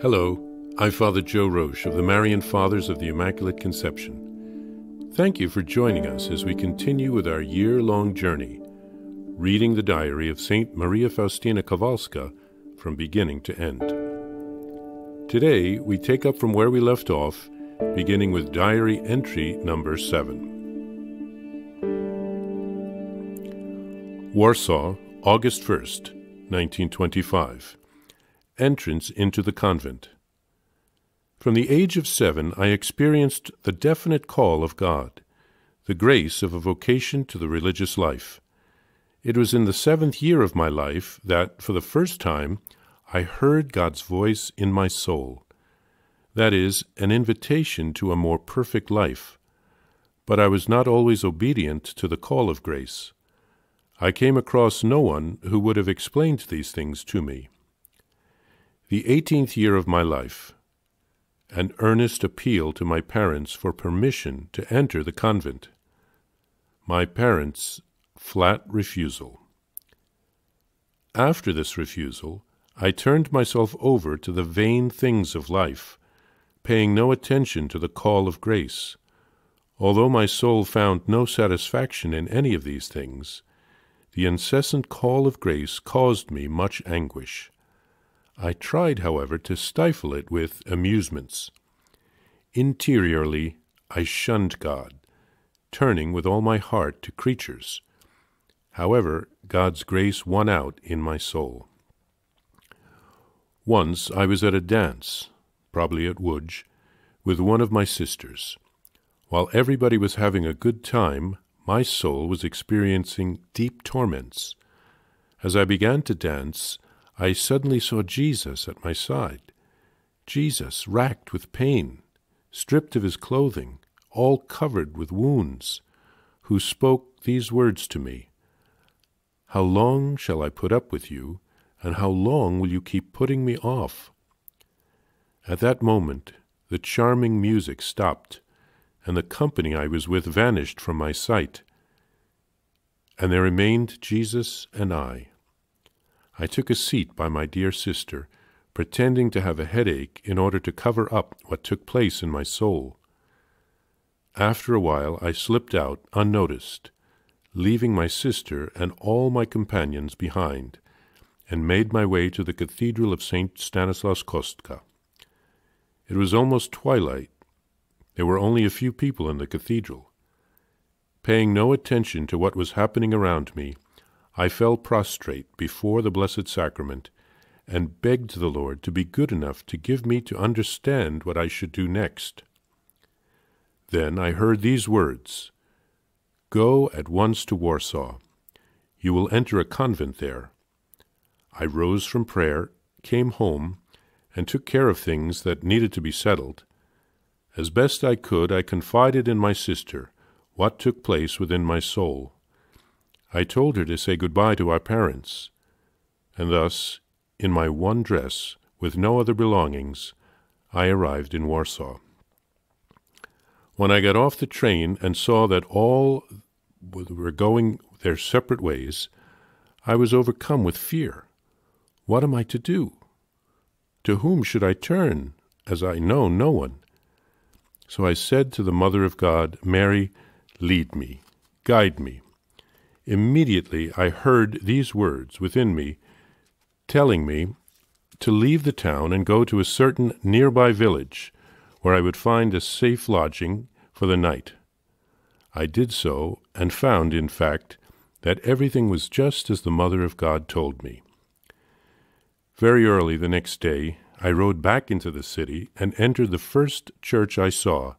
Hello, I'm Father Joe Roesch of the Marian Fathers of the Immaculate Conception. Thank you for joining us as we continue with our year-long journey, reading the diary of Saint Maria Faustina Kowalska from beginning to end. Today, we take up from where we left off, beginning with diary entry number 7. Warsaw, August 1st, 1925. Entrance into the convent. From the age of 7, I experienced the definite call of God, the grace of a vocation to the religious life. It was in the 7th year of my life that, for the first time, I heard God's voice in my soul. That is, an invitation to a more perfect life. But I was not always obedient to the call of grace. I came across no one who would have explained these things to me. The 18th year of my life. An earnest appeal to my parents for permission to enter the convent. My parents' flat refusal. After this refusal, I turned myself over to the vain things of life, paying no attention to the call of grace. Although my soul found no satisfaction in any of these things, the incessant call of grace caused me much anguish. I tried, however, to stifle it with amusements. Interiorly, I shunned God, turning with all my heart to creatures. However, God's grace won out in my soul. Once I was at a dance, probably at Roesch, with one of my sisters. While everybody was having a good time, my soul was experiencing deep torments. As I began to dance, I suddenly saw Jesus at my side. Jesus, racked with pain, stripped of his clothing, all covered with wounds, who spoke these words to me: "How long shall I put up with you, and how long will you keep putting me off?" At that moment, the charming music stopped, and the company I was with vanished from my sight, and there remained Jesus and I. I took a seat by my dear sister, pretending to have a headache in order to cover up what took place in my soul. After a while I slipped out unnoticed, leaving my sister and all my companions behind, and made my way to the Cathedral of St. Stanislaus Kostka. It was almost twilight. There were only a few people in the cathedral. Paying no attention to what was happening around me, I fell prostrate before the Blessed Sacrament and begged the Lord to be good enough to give me to understand what I should do next. Then I heard these words: "Go at once to Warsaw. You will enter a convent there." I rose from prayer, came home, and took care of things that needed to be settled. As best I could, I confided in my sister what took place within my soul. I told her to say goodbye to our parents, and thus, in my one dress, with no other belongings, I arrived in Warsaw. When I got off the train and saw that all were going their separate ways, I was overcome with fear. What am I to do? To whom should I turn, as I know no one? So I said to the Mother of God, "Mary, lead me, guide me." Immediately I heard these words within me, telling me to leave the town and go to a certain nearby village, where I would find a safe lodging for the night. I did so, and found, in fact, that everything was just as the Mother of God told me. Very early the next day, I rode back into the city and entered the first church I saw,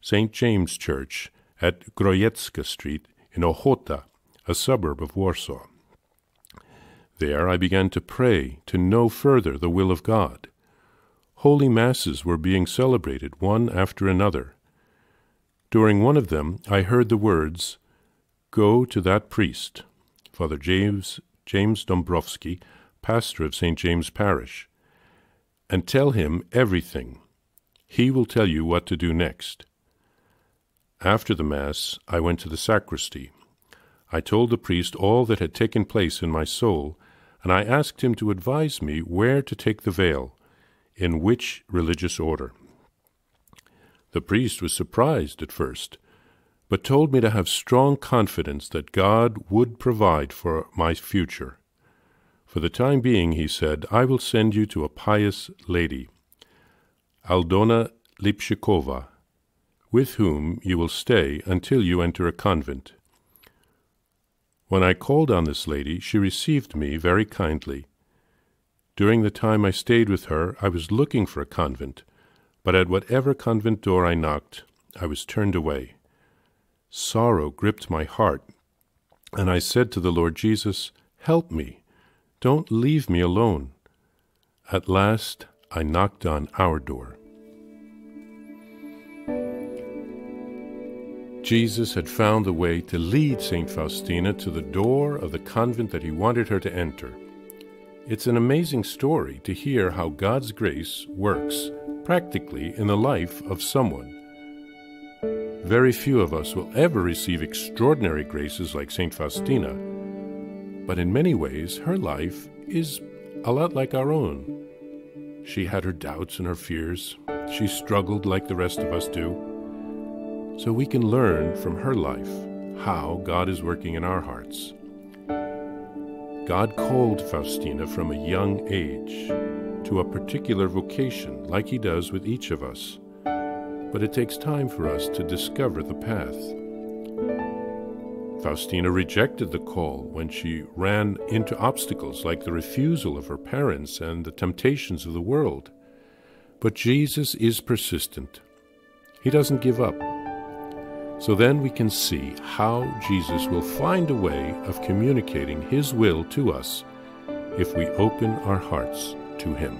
St. James Church, at Grojecka Street in Ochota, a suburb of Warsaw. There I began to pray to know further the will of God. Holy Masses were being celebrated one after another. During one of them I heard the words, "Go to that priest," Father James Dombrowski, pastor of St. James Parish, "and tell him everything. He will tell you what to do next." After the Mass, I went to the sacristy. I told the priest all that had taken place in my soul, and I asked him to advise me where to take the veil, "In which religious order?" The priest was surprised at first, but told me to have strong confidence that God would provide for my future. For the time being, he said, I will send you to a pious lady, Aldona Lipshikova, with whom you will stay until you enter a convent. When I called on this lady, she received me very kindly. During the time I stayed with her, I was looking for a convent, but at whatever convent door I knocked, I was turned away. Sorrow gripped my heart, and I said to the Lord Jesus, "Help me. Don't leave me alone." At last, I knocked on our door. Jesus had found the way to lead St. Faustina to the door of the convent that he wanted her to enter. It's an amazing story to hear how God's grace works practically in the life of someone. Very few of us will ever receive extraordinary graces like St. Faustina, but in many ways her life is a lot like our own. She had her doubts and her fears. She struggled like the rest of us do. So we can learn from her life how God is working in our hearts. God called Faustina from a young age to a particular vocation, like he does with each of us. But it takes time for us to discover the path. Faustina rejected the call when she ran into obstacles like the refusal of her parents and the temptations of the world. But Jesus is persistent. He doesn't give up. So then we can see how Jesus will find a way of communicating his will to us if we open our hearts to him.